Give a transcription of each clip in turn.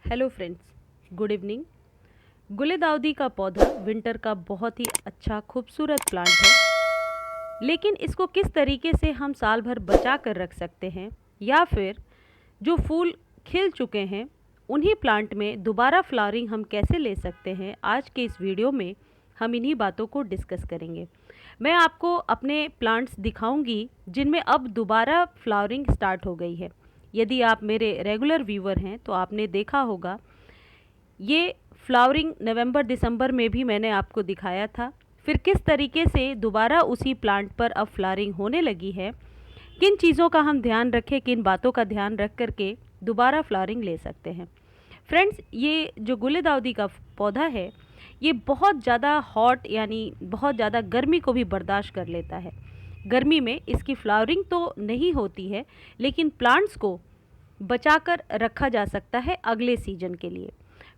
Hello friends, good evening. गुलेदाउदी का पौधा विंटर का बहुत ही अच्छा खूबसूरत प्लांट है, लेकिन इसको किस तरीके से हम साल भर बचा कर रख सकते हैं या फिर जो फूल खिल चुके हैं उन्हीं प्लांट में दोबारा फ्लावरिंग हम कैसे ले सकते हैं, आज के इस वीडियो में हम इन्हीं बातों को डिस्कस करेंगे। मैं आपको अपने प्लांट्स दिखाऊंगी जिनमें अब दोबारा फ्लावरिंग स्टार्ट हो गई है। यदि आप मेरे रेगुलर व्यूअर हैं तो आपने देखा होगा ये फ्लावरिंग नवंबर दिसंबर में भी मैंने आपको दिखाया था। फिर किस तरीके से दोबारा उसी प्लांट पर अब फ्लावरिंग होने लगी है, किन चीज़ों का हम ध्यान रखें, किन बातों का ध्यान रख करके दोबारा फ्लावरिंग ले सकते हैं। फ्रेंड्स, ये जो गुलेदाउदी का पौधा है ये बहुत ज़्यादा हॉट यानी बहुत ज़्यादा गर्मी को भी बर्दाश्त कर लेता है। गर्मी में इसकी फ्लावरिंग तो नहीं होती है, लेकिन प्लांट्स को बचाकर रखा जा सकता है अगले सीजन के लिए।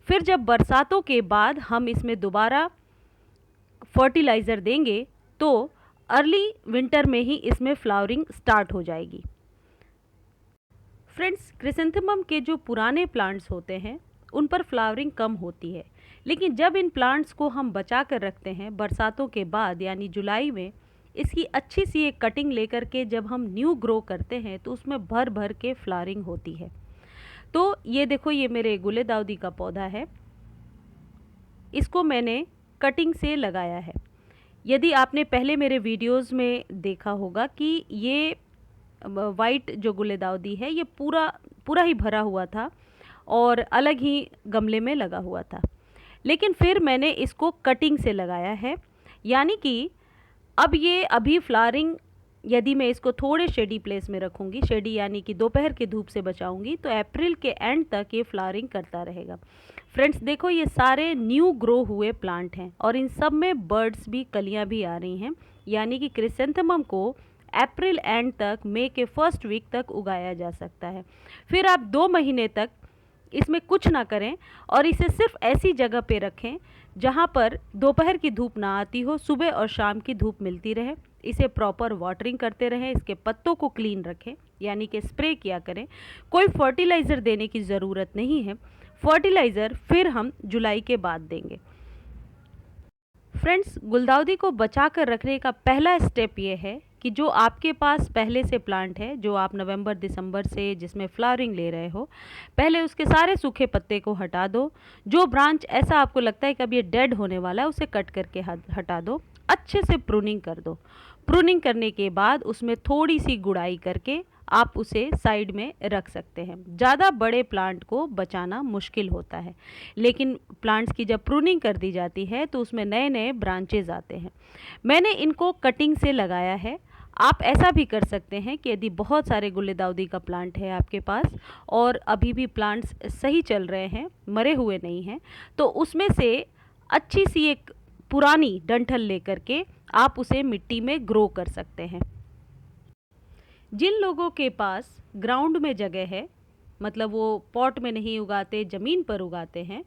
फिर जब बरसातों के बाद हम इसमें दोबारा फर्टिलाइज़र देंगे तो अर्ली विंटर में ही इसमें फ्लावरिंग स्टार्ट हो जाएगी। फ्रेंड्स, क्रिसेंथेमम के जो पुराने प्लांट्स होते हैं उन पर फ्लावरिंग कम होती है, लेकिन जब इन प्लांट्स को हम बचा कर रखते हैं बरसातों के बाद यानी जुलाई में, इसकी अच्छी सी एक कटिंग लेकर के जब हम न्यू ग्रो करते हैं तो उसमें भर भर के फ्लावरिंग होती है। तो ये देखो, ये मेरे गुलेदाउदी का पौधा है, इसको मैंने कटिंग से लगाया है। यदि आपने पहले मेरे वीडियोस में देखा होगा कि ये वाइट जो गुलेदाउदी है ये पूरा पूरा ही भरा हुआ था और अलग ही गमले में लगा हुआ था, लेकिन फिर मैंने इसको कटिंग से लगाया है। यानी कि अब ये अभी फ्लावरिंग, यदि मैं इसको थोड़े शेडी प्लेस में रखूँगी, शेडी यानी कि दोपहर की धूप से बचाऊँगी, तो अप्रैल के एंड तक ये फ्लावरिंग करता रहेगा। फ्रेंड्स देखो, ये सारे न्यू ग्रो हुए प्लांट हैं और इन सब में बर्ड्स भी, कलियाँ भी आ रही हैं। यानी कि क्रिसेंथेमम को अप्रैल एंड तक, मई के फर्स्ट वीक तक उगाया जा सकता है। फिर आप 2 महीने तक इसमें कुछ ना करें और इसे सिर्फ ऐसी जगह पे रखें जहाँ पर दोपहर की धूप ना आती हो, सुबह और शाम की धूप मिलती रहे। इसे प्रॉपर वाटरिंग करते रहें, इसके पत्तों को क्लीन रखें यानी कि स्प्रे किया करें। कोई फर्टिलाइज़र देने की ज़रूरत नहीं है, फर्टिलाइज़र फिर हम जुलाई के बाद देंगे। फ्रेंड्स, गुलदाउदी को बचा कर रखने का पहला स्टेप ये है कि जो आपके पास पहले से प्लांट है, जो आप नवंबर दिसंबर से जिसमें फ्लावरिंग ले रहे हो, पहले उसके सारे सूखे पत्ते को हटा दो। जो ब्रांच ऐसा आपको लगता है कि अब ये डेड होने वाला है उसे कट करके हटा दो। अच्छे से प्रूनिंग कर दो। प्रूनिंग करने के बाद उसमें थोड़ी सी गुड़ाई करके आप उसे साइड में रख सकते हैं। ज़्यादा बड़े प्लांट को बचाना मुश्किल होता है, लेकिन प्लांट्स की जब प्रूनिंग कर दी जाती है तो उसमें नए नए ब्रांचेज आते हैं। मैंने इनको कटिंग से लगाया है। आप ऐसा भी कर सकते हैं कि यदि बहुत सारे गुलेदाउदी का प्लांट है आपके पास और अभी भी प्लांट्स सही चल रहे हैं, मरे हुए नहीं हैं, तो उसमें से अच्छी सी एक पुरानी डंठल लेकर के आप उसे मिट्टी में ग्रो कर सकते हैं। जिन लोगों के पास ग्राउंड में जगह है, मतलब वो पॉट में नहीं उगाते, ज़मीन पर उगाते हैं,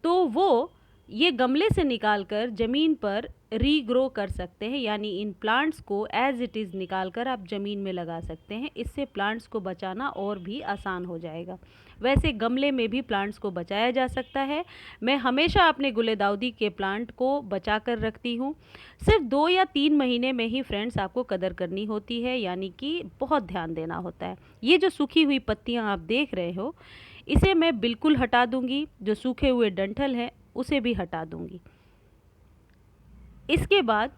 तो वो ये गमले से निकाल कर ज़मीन पर रीग्रो कर सकते हैं। यानी इन प्लांट्स को एज इट इज़ निकाल कर आप ज़मीन में लगा सकते हैं। इससे प्लांट्स को बचाना और भी आसान हो जाएगा। वैसे गमले में भी प्लांट्स को बचाया जा सकता है। मैं हमेशा अपने गुलेदाउदी के प्लांट को बचा कर रखती हूँ। सिर्फ 2 या 3 महीने में ही फ्रेंड्स आपको कदर करनी होती है, यानी कि बहुत ध्यान देना होता है। ये जो सूखी हुई पत्तियाँ आप देख रहे हो, इसे मैं बिल्कुल हटा दूंगी। जो सूखे हुए डंठल हैं उसे भी हटा दूंगी। इसके बाद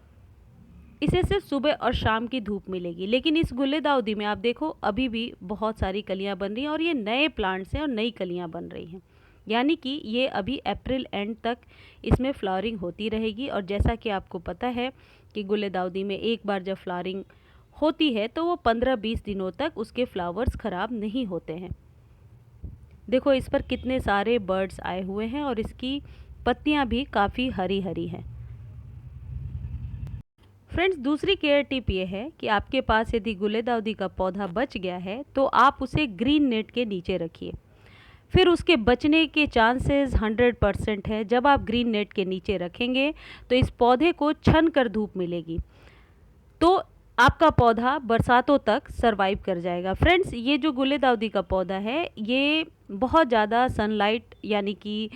इसे सिर्फ सुबह और शाम की धूप मिलेगी। लेकिन इस गुलेदाउदी में आप देखो अभी भी बहुत सारी कलियां बन रही हैं और ये नए प्लांट्स हैं और नई कलियां बन रही हैं। यानी कि ये अभी अप्रैल एंड तक इसमें फ्लावरिंग होती रहेगी। और जैसा कि आपको पता है कि गुलेदाउदी में एक बार जब फ्लावरिंग होती है तो वो 15-20 दिनों तक उसके फ्लावर्स ख़राब नहीं होते हैं। देखो इस पर कितने सारे बर्ड्स आए हुए हैं और इसकी पत्तियां भी काफ़ी हरी हरी हैं। फ्रेंड्स, दूसरी केयर टिप ये है कि आपके पास यदि गुलेदाउदी का पौधा बच गया है तो आप उसे ग्रीन नेट के नीचे रखिए। फिर उसके बचने के चांसेस 100% है। जब आप ग्रीन नेट के नीचे रखेंगे तो इस पौधे को छन कर धूप मिलेगी, तो आपका पौधा बरसातों तक सरवाइव कर जाएगा। फ्रेंड्स, ये जो गुलेदाउदी का पौधा है ये बहुत ज़्यादा सनलाइट यानी कि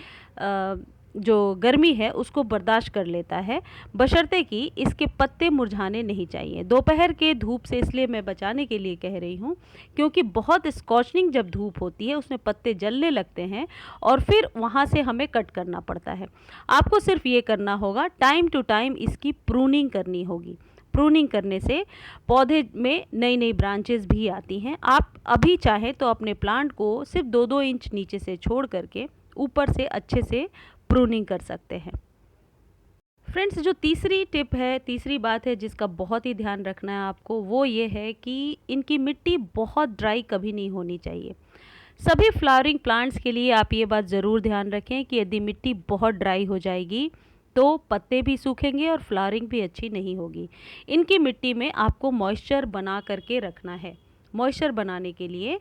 जो गर्मी है उसको बर्दाश्त कर लेता है, बशर्ते कि इसके पत्ते मुरझाने नहीं चाहिए। दोपहर के धूप से इसलिए मैं बचाने के लिए कह रही हूँ क्योंकि बहुत स्कॉचनिंग जब धूप होती है उसमें पत्ते जलने लगते हैं और फिर वहाँ से हमें कट करना पड़ता है। आपको सिर्फ ये करना होगा, टाइम टू टाइम इसकी प्रूनिंग करनी होगी। प्रूनिंग करने से पौधे में नई नई ब्रांचेस भी आती हैं। आप अभी चाहें तो अपने प्लांट को सिर्फ 2-2 इंच नीचे से छोड़ करके ऊपर से अच्छे से प्रूनिंग कर सकते हैं। फ्रेंड्स, जो तीसरी टिप है, तीसरी बात है जिसका बहुत ही ध्यान रखना है आपको, वो ये है कि इनकी मिट्टी बहुत ड्राई कभी नहीं होनी चाहिए। सभी फ्लावरिंग प्लांट्स के लिए आप ये बात ज़रूर ध्यान रखें कि यदि मिट्टी बहुत ड्राई हो जाएगी तो पत्ते भी सूखेंगे और फ्लावरिंग भी अच्छी नहीं होगी। इनकी मिट्टी में आपको मॉइस्चर बना करके रखना है। मॉइस्चर बनाने के लिए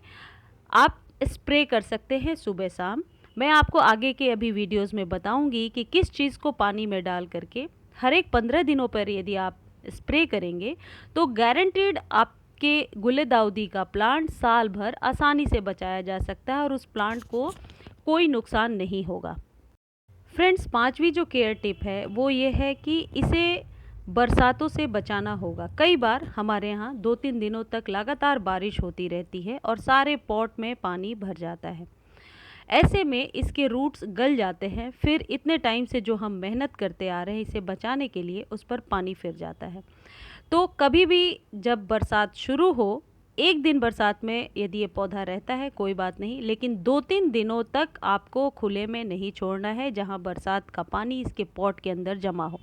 आप स्प्रे कर सकते हैं सुबह शाम। मैं आपको आगे के अभी वीडियोस में बताऊंगी कि किस चीज़ को पानी में डाल करके हर एक 15 दिनों पर यदि आप स्प्रे करेंगे तो गारंटीड आपके गुलेदाउदी का प्लांट साल भर आसानी से बचाया जा सकता है और उस प्लांट को कोई नुकसान नहीं होगा। फ्रेंड्स, पांचवी जो केयर टिप है वो ये है कि इसे बरसातों से बचाना होगा। कई बार हमारे यहाँ 2-3 दिनों तक लगातार बारिश होती रहती है और सारे पॉट में पानी भर जाता है। ऐसे में इसके रूट्स गल जाते हैं, फिर इतने टाइम से जो हम मेहनत करते आ रहे हैं इसे बचाने के लिए उस पर पानी फिर जाता है। तो कभी भी जब बरसात शुरू हो, एक दिन बरसात में यदि ये पौधा रहता है कोई बात नहीं, लेकिन 2-3 दिनों तक आपको खुले में नहीं छोड़ना है जहां बरसात का पानी इसके पॉट के अंदर जमा हो।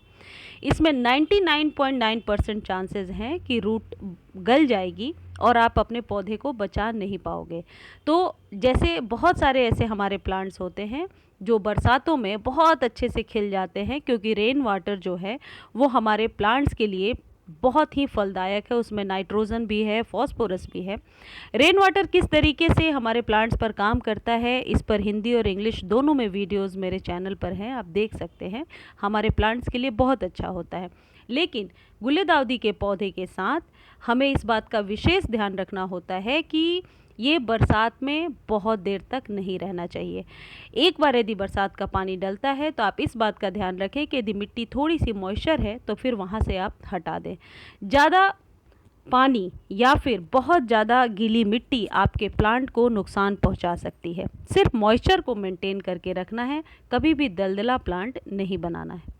इसमें 99.9% चांसेस हैं कि रूट गल जाएगी और आप अपने पौधे को बचा नहीं पाओगे। तो जैसे बहुत सारे ऐसे हमारे प्लांट्स होते हैं जो बरसातों में बहुत अच्छे से खिल जाते हैं क्योंकि रेन वाटर जो है वो हमारे प्लांट्स के लिए बहुत ही फलदायक है, उसमें नाइट्रोजन भी है, फॉस्फोरस भी है। रेन वाटर किस तरीके से हमारे प्लांट्स पर काम करता है, इस पर हिंदी और इंग्लिश दोनों में वीडियोस मेरे चैनल पर हैं, आप देख सकते हैं। हमारे प्लांट्स के लिए बहुत अच्छा होता है। लेकिन गुलेदाउदी के पौधे के साथ हमें इस बात का विशेष ध्यान रखना होता है कि ये बरसात में बहुत देर तक नहीं रहना चाहिए। एक बार यदि बरसात का पानी डलता है तो आप इस बात का ध्यान रखें कि यदि मिट्टी थोड़ी सी मॉइस्चर है तो फिर वहाँ से आप हटा दें। ज़्यादा पानी या फिर बहुत ज़्यादा गीली मिट्टी आपके प्लांट को नुकसान पहुंचा सकती है। सिर्फ मॉइस्चर को मेंटेन करके रखना है, कभी भी दलदला प्लांट नहीं बनाना है।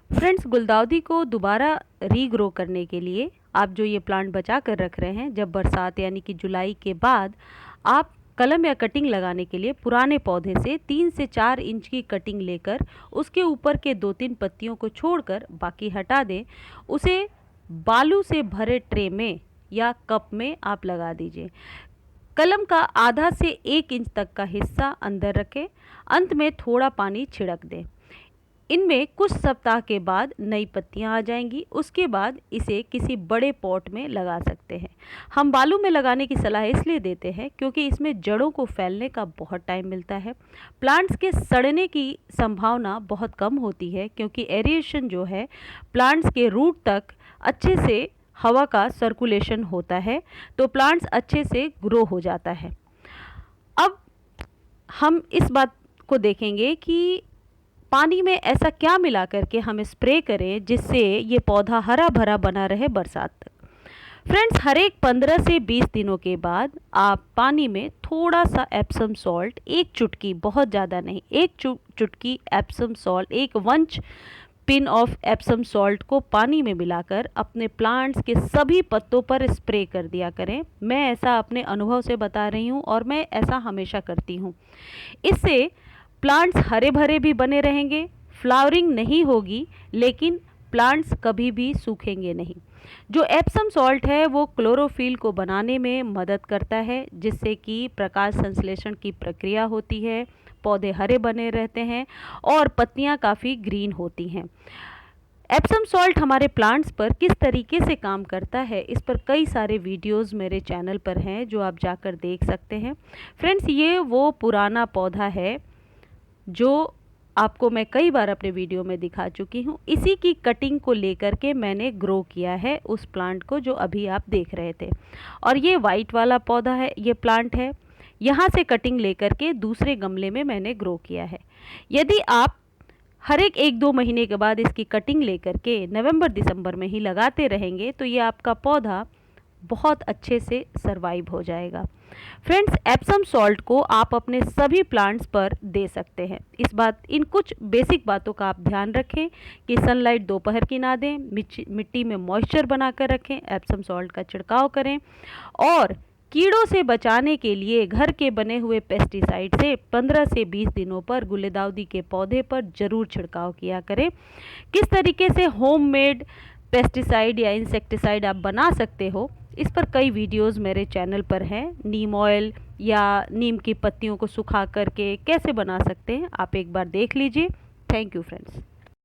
फ्रेंड्स, गुलदाउदी को दोबारा रीग्रो करने के लिए आप जो ये प्लांट बचा कर रख रहे हैं, जब बरसात यानी कि जुलाई के बाद आप कलम या कटिंग लगाने के लिए पुराने पौधे से 3 से 4 इंच की कटिंग लेकर उसके ऊपर के 2-3 पत्तियों को छोड़कर बाकी हटा दें। उसे बालू से भरे ट्रे में या कप में आप लगा दीजिए। कलम का आधा से 1 इंच तक का हिस्सा अंदर रखें, अंत में थोड़ा पानी छिड़क दें। इनमें कुछ सप्ताह के बाद नई पत्तियां आ जाएंगी। उसके बाद इसे किसी बड़े पॉट में लगा सकते हैं। हम बालू में लगाने की सलाह इसलिए देते हैं क्योंकि इसमें जड़ों को फैलने का बहुत टाइम मिलता है। प्लांट्स के सड़ने की संभावना बहुत कम होती है क्योंकि एरिएशन जो है प्लांट्स के रूट तक अच्छे से हवा का सर्कुलेशन होता है, तो प्लांट्स अच्छे से ग्रो हो जाता है। अब हम इस बात को देखेंगे कि पानी में ऐसा क्या मिला करके हम स्प्रे करें जिससे ये पौधा हरा भरा बना रहे बरसात तक। फ्रेंड्स, हर एक 15 से 20 दिनों के बाद आप पानी में थोड़ा सा एप्सम सॉल्ट, एक चुटकी, बहुत ज़्यादा नहीं, एक चुटकी एप्सम सॉल्ट, एक 1 पिन ऑफ एप्सम सॉल्ट को पानी में मिलाकर अपने प्लांट्स के सभी पत्तों पर स्प्रे कर दिया करें। मैं ऐसा अपने अनुभव से बता रही हूँ और मैं ऐसा हमेशा करती हूँ। इससे प्लांट्स हरे भरे भी बने रहेंगे, फ्लावरिंग नहीं होगी, लेकिन प्लांट्स कभी भी सूखेंगे नहीं। जो एप्सम सॉल्ट है वो क्लोरोफिल को बनाने में मदद करता है जिससे कि प्रकाश संश्लेषण की प्रक्रिया होती है, पौधे हरे बने रहते हैं और पत्तियां काफ़ी ग्रीन होती हैं। एप्सम सॉल्ट हमारे प्लांट्स पर किस तरीके से काम करता है, इस पर कई सारे वीडियोस मेरे चैनल पर हैं जो आप जाकर देख सकते हैं। फ्रेंड्स, ये वो पुराना पौधा है जो आपको मैं कई बार अपने वीडियो में दिखा चुकी हूँ। इसी की कटिंग को लेकर के मैंने ग्रो किया है उस प्लांट को जो अभी आप देख रहे थे। और ये वाइट वाला पौधा है, ये प्लांट है, यहाँ से कटिंग लेकर के दूसरे गमले में मैंने ग्रो किया है। यदि आप हर एक 1-2 महीने के बाद इसकी कटिंग लेकर के नवंबर दिसंबर में ही लगाते रहेंगे तो ये आपका पौधा बहुत अच्छे से सरवाइव हो जाएगा। फ्रेंड्स, एप्सम सॉल्ट को आप अपने सभी प्लांट्स पर दे सकते हैं। इन कुछ बेसिक बातों का आप ध्यान रखें कि सनलाइट दोपहर की ना दें, मिट्टी में मॉइस्चर बनाकर रखें, एप्सम सॉल्ट का छिड़काव करें और कीड़ों से बचाने के लिए घर के बने हुए पेस्टिसाइड से 15 से 20 दिनों पर गुलदाउदी के पौधे पर जरूर छिड़काव किया करें। किस तरीके से होममेड पेस्टिसाइड या इंसेक्टिसाइड आप बना सकते हो, इस पर कई वीडियोस मेरे चैनल पर हैं। नीम ऑयल या नीम की पत्तियों को सुखा करके कैसे बना सकते हैं, आप एक बार देख लीजिए। Thank you friends.